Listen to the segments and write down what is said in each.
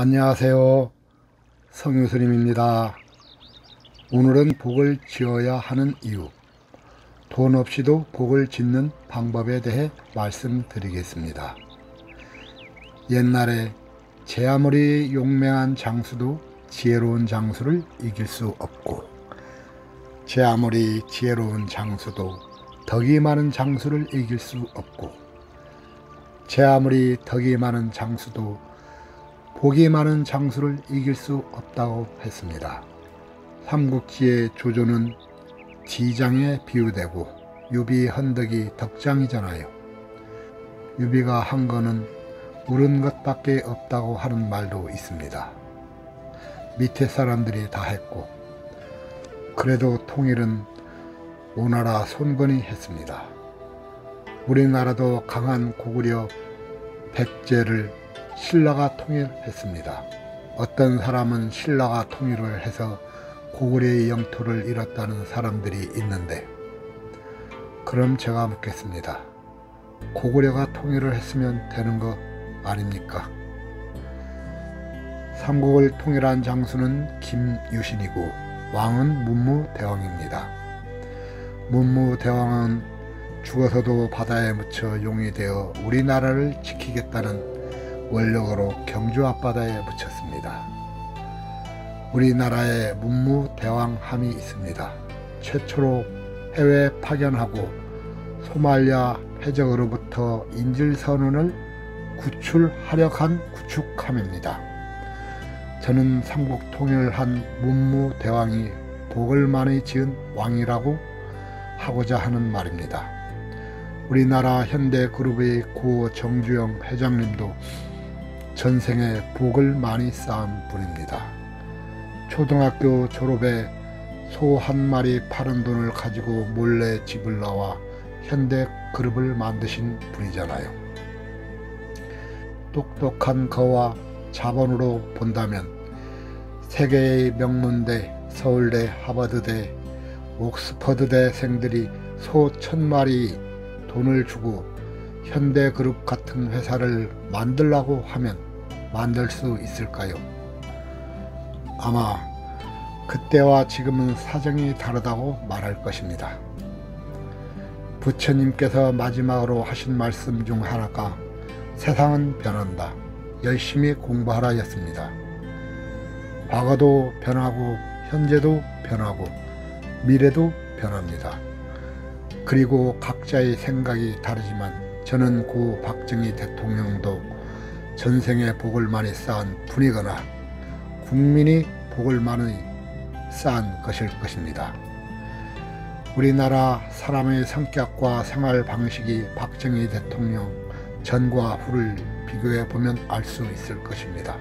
안녕하세요. 성유스님입니다. 오늘은 복을 지어야 하는 이유, 돈 없이도 복을 짓는 방법에 대해 말씀드리겠습니다. 옛날에 제 아무리 용맹한 장수도 지혜로운 장수를 이길 수 없고, 제 아무리 지혜로운 장수도 덕이 많은 장수를 이길 수 없고, 제 아무리 덕이 많은 장수도 복이 많은 장수를 이길 수 없다고 했습니다. 삼국지의 조조는 지장에 비유되고 유비 헌덕이 덕장이잖아요. 유비가 한 거는 물은 것밖에 없다고 하는 말도 있습니다. 밑에 사람들이 다 했고, 그래도 통일은 오나라 손건이 했습니다. 우리나라도 강한 고구려 백제를 신라가 통일했습니다. 어떤 사람은 신라가 통일을 해서 고구려의 영토를 잃었다는 사람들이 있는데, 그럼 제가 묻겠습니다. 고구려가 통일을 했으면 되는 거 아닙니까? 삼국을 통일한 장수는 김유신이고 왕은 문무대왕입니다. 문무대왕은 죽어서도 바다에 묻혀 용이 되어 우리나라를 지키겠다는 원력으로 경주 앞바다에 묻혔습니다. 우리나라에 문무대왕함이 있습니다. 최초로 해외 파견하고 소말리아 해적으로부터 인질선원을 구출하려한 구축함입니다. 저는 삼국 통일한 문무대왕이 복을 많이 지은 왕이라고 하고자 하는 말입니다. 우리나라 현대그룹의 고 정주영 회장님도 전생에 복을 많이 쌓은 분입니다. 초등학교 졸업에 소 한 마리 파는 돈을 가지고 몰래 집을 나와 현대그룹을 만드신 분이잖아요. 똑똑한 거와 자본으로 본다면 세계의 명문대, 서울대, 하버드대, 옥스퍼드대생들이 소 1000마리 돈을 주고 현대그룹 같은 회사를 만들라고 하면 만들 수 있을까요? 아마 그때와 지금은 사정이 다르다고 말할 것입니다. 부처님께서 마지막으로 하신 말씀 중 하나가 세상은 변한다, 열심히 공부하라 였습니다. 과거도 변하고 현재도 변하고 미래도 변합니다. 그리고 각자의 생각이 다르지만 저는 고 박정희 대통령도 전생에 복을 많이 쌓은 분이거나 국민이 복을 많이 쌓은 것일 것입니다. 우리나라 사람의 성격과 생활 방식이 박정희 대통령 전과 후를 비교해 보면 알 수 있을 것입니다.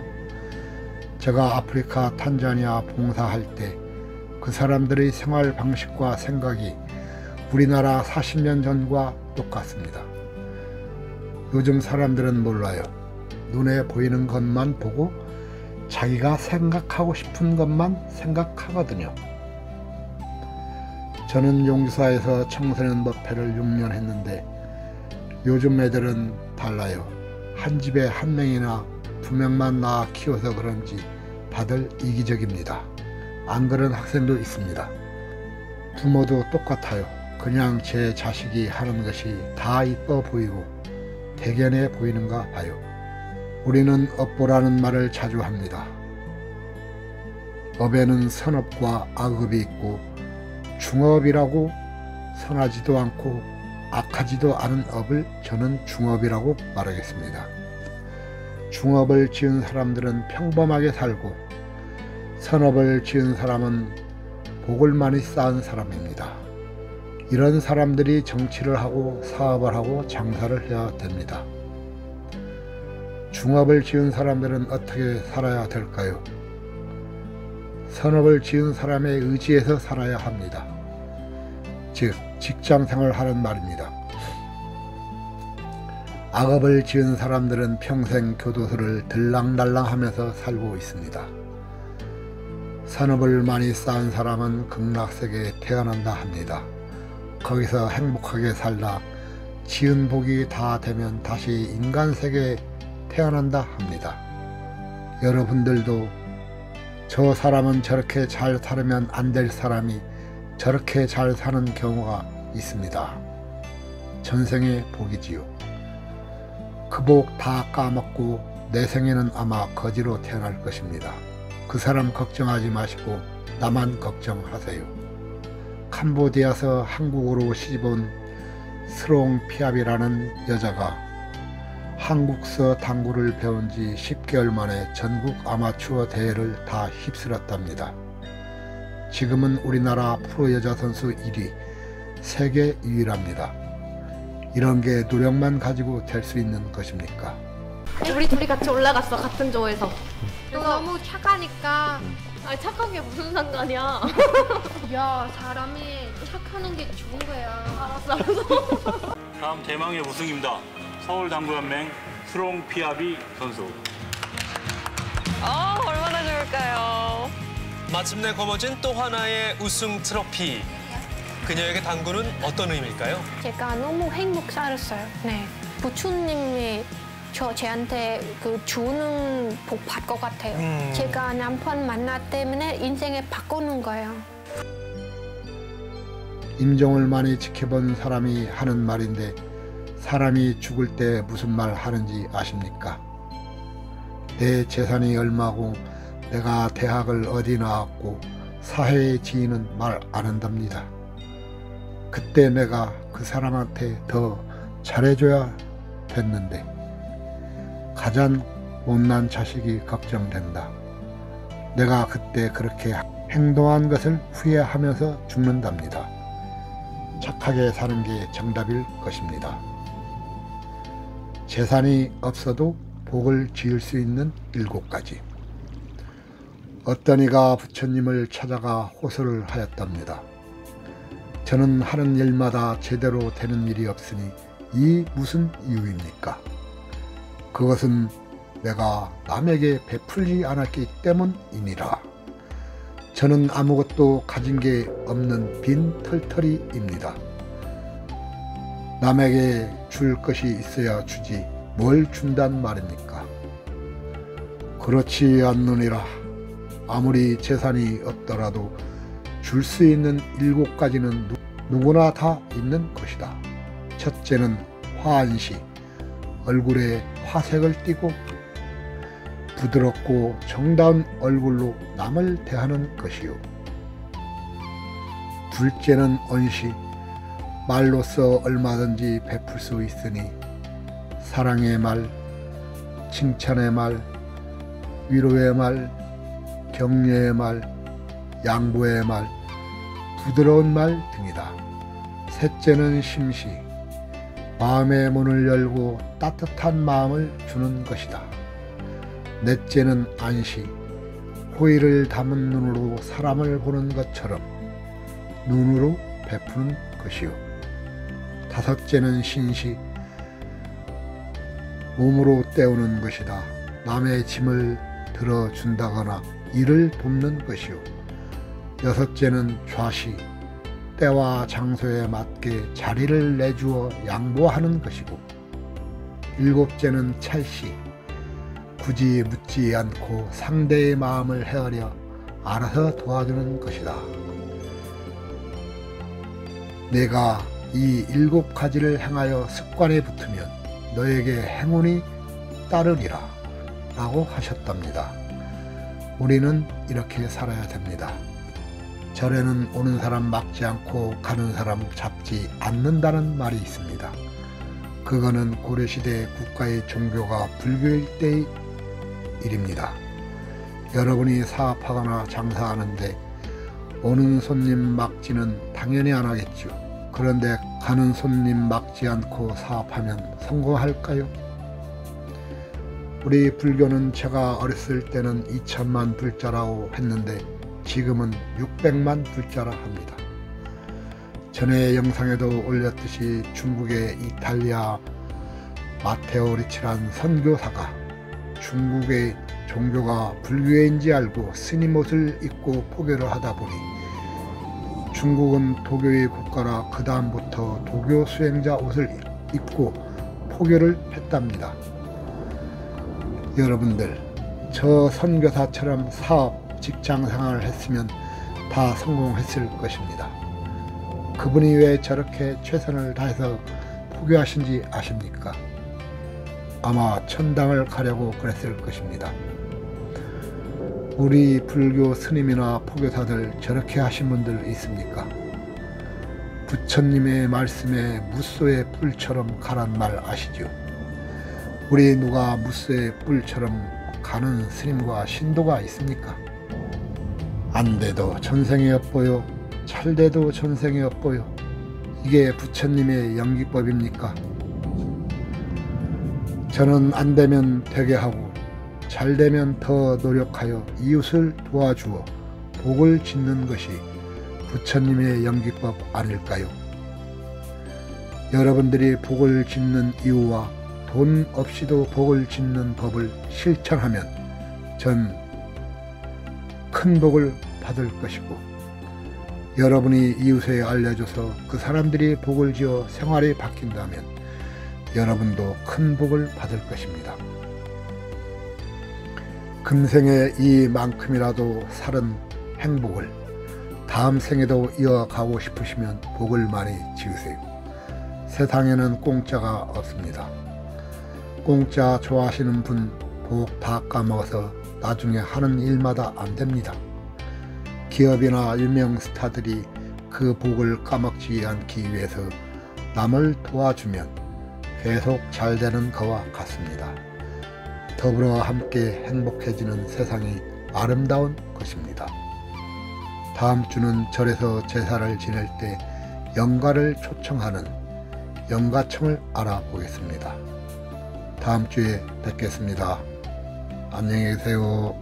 제가 아프리카 탄자니아 봉사할 때 그 사람들의 생활 방식과 생각이 우리나라 40년 전과 똑같습니다. 요즘 사람들은 몰라요. 눈에 보이는 것만 보고 자기가 생각하고 싶은 것만 생각하거든요. 저는 용주사에서 청소년 법회를 6년 했는데 요즘 애들은 달라요. 한 집에 한 명이나 2명만 낳아 키워서 그런지 다들 이기적입니다. 안 그런 학생도 있습니다. 부모도 똑같아요. 그냥 제 자식이 하는 것이 다 이뻐 보이고 대견해 보이는가 봐요. 우리는 업보라는 말을 자주 합니다. 업에는 선업과 악업이 있고 중업이라고 선하지도 않고 악하지도 않은 업을 저는 중업이라고 말하겠습니다. 중업을 지은 사람들은 평범하게 살고 선업을 지은 사람은 복을 많이 쌓은 사람입니다. 이런 사람들이 정치를 하고 사업을 하고 장사를 해야 됩니다. 중업을 지은 사람들은 어떻게 살아야 될까요? 선업을 지은 사람의 의지에서 살아야 합니다. 즉 직장생활을 하는 말입니다. 악업을 지은 사람들은 평생 교도소를 들락날락하면서 살고 있습니다. 선업을 많이 쌓은 사람은 극락세계에 태어난다 합니다. 거기서 행복하게 살다 지은 복이 다 되면 다시 인간세계에 태어난다 합니다. 여러분들도 저 사람은 저렇게 잘 살면 안 될 사람이 저렇게 잘 사는 경우가 있습니다. 전생의 복이지요. 그 복 다 까먹고 내 생에는 아마 거지로 태어날 것입니다. 그 사람 걱정하지 마시고 나만 걱정하세요. 캄보디아에서 한국으로 시집온 스롱 피압이라는 여자가 한국서 당구를 배운 지 10개월 만에 전국 아마추어 대회를 다 휩쓸었답니다. 지금은 우리나라 프로 여자 선수 1위, 세계 2위랍니다. 이런 게 노력만 가지고 될 수 있는 것입니까? 우리 둘이 같이 올라갔어, 같은 조에서. 너무 착하니까. 아니, 착한 게 무슨 상관이야. 야, 사람이 착하는 게 좋은 거야. 알았어. 다음 대망의 우승입니다. 서울당구연맹 스롱 피아비 선수. 얼마나 좋을까요? 마침내 거머쥔 또 하나의 우승 트로피. 그녀에게 당구는 어떤 의미일까요? 제가 너무 행복 살았어요. 네. 부처님이 저한테 그 주는 복 받을 것 같아요. 제가 남편 만나 때문에 인생을 바꾸는 거예요. 임종을 많이 지켜본 사람이 하는 말인데 사람이 죽을 때 무슨 말 하는지 아십니까? 내 재산이 얼마고 내가 대학을 어디 나왔고 사회의 지위는 말 안 한답니다. 그때 내가 그 사람한테 더 잘해줘야 됐는데 가장 못난 자식이 걱정된다. 내가 그때 그렇게 행동한 것을 후회하면서 죽는답니다. 착하게 사는 게 정답일 것입니다. 재산이 없어도 복을 지을 수 있는 7가지. 어떤 이가 부처님을 찾아가 호소를 하였답니다. 저는 하는 일마다 제대로 되는 일이 없으니 이 무슨 이유입니까? 그것은 내가 남에게 베풀지 않았기 때문이니라. 저는 아무것도 가진 게 없는 빈 털터리입니다. 남에게 줄 것이 있어야 주지 뭘 준단 말입니까? 그렇지 않느니라. 아무리 재산이 없더라도 줄 수 있는 7가지는 누구나 다 있는 것이다. 첫째는 화한시, 얼굴에 화색을 띠고 부드럽고 정다운 얼굴로 남을 대하는 것이요. 둘째는 언시, 말로써 얼마든지 베풀 수 있으니 사랑의 말, 칭찬의 말, 위로의 말, 격려의 말, 양보의 말, 부드러운 말 등이다. 셋째는 심시, 마음의 문을 열고 따뜻한 마음을 주는 것이다. 넷째는 안시, 호의를 담은 눈으로 사람을 보는 것처럼 눈으로 베푸는 것이요. 다섯째는 신시, 몸으로 때우는 것이다. 남의 짐을 들어준다거나 일을 돕는 것이요. 여섯째는 좌시, 때와 장소에 맞게 자리를 내주어 양보하는 것이고, 일곱째는 찰시, 굳이 묻지 않고 상대의 마음을 헤아려 알아서 도와주는 것이다. 내가 이 7가지를 행하여 습관에 붙으면 너에게 행운이 따르리라 라고 하셨답니다. 우리는 이렇게 살아야 됩니다. 절에는 오는 사람 막지 않고 가는 사람 잡지 않는다는 말이 있습니다. 그거는 고려시대 국가의 종교가 불교일 때의 일입니다. 여러분이 사업하거나 장사하는데 오는 손님 막지는 당연히 안 하겠죠. 그런데 가는 손님 막지 않고 사업하면 성공할까요? 우리 불교는 제가 어렸을 때는 2천만 불자라고 했는데 지금은 600만 불자라 합니다. 전에 영상에도 올렸듯이 중국의 이탈리아 마테오 리치란 선교사가 중국의 종교가 불교인지 알고 스님 옷을 입고 포교를 하다 보니 중국은 도교의 국가라 그 다음부터 도교 수행자 옷을 입고 포교를 했답니다. 여러분들, 저 선교사처럼 사업, 직장 생활을 했으면 다 성공했을 것입니다. 그분이 왜 저렇게 최선을 다해서 포기하신지 아십니까? 아마 천당을 가려고 그랬을 것입니다. 우리 불교 스님이나 포교사들 저렇게 하신 분들 있습니까? 부처님의 말씀에 무소의 뿔처럼 가란 말 아시죠? 우리 누가 무소의 뿔처럼 가는 스님과 신도가 있습니까? 안 돼도 전생에 엿보여, 잘 돼도 전생에 엿보여. 이게 부처님의 연기법입니까? 저는 안 되면 되게 하고 잘 되면 더 노력하여 이웃을 도와주어 복을 짓는 것이 부처님의 연기법 아닐까요? 여러분들이 복을 짓는 이유와 돈 없이도 복을 짓는 법을 실천하면 전 큰 복을 받을 것이고, 여러분이 이웃에 알려줘서 그 사람들이 복을 지어 생활이 바뀐다면 여러분도 큰 복을 받을 것입니다. 금생에 이만큼이라도 살은 행복을 다음 생에도 이어가고 싶으시면 복을 많이 지으세요. 세상에는 공짜가 없습니다. 공짜 좋아하시는 분 복 다 까먹어서 나중에 하는 일마다 안 됩니다. 기업이나 유명 스타들이 그 복을 까먹지 않기 위해서 남을 도와주면 계속 잘 되는 것과 같습니다. 더불어 함께 행복해지는 세상이 아름다운 것입니다. 다음 주는 절에서 제사를 지낼 때 영가를 초청하는 영가청을 알아보겠습니다. 다음 주에 뵙겠습니다. 안녕히 계세요.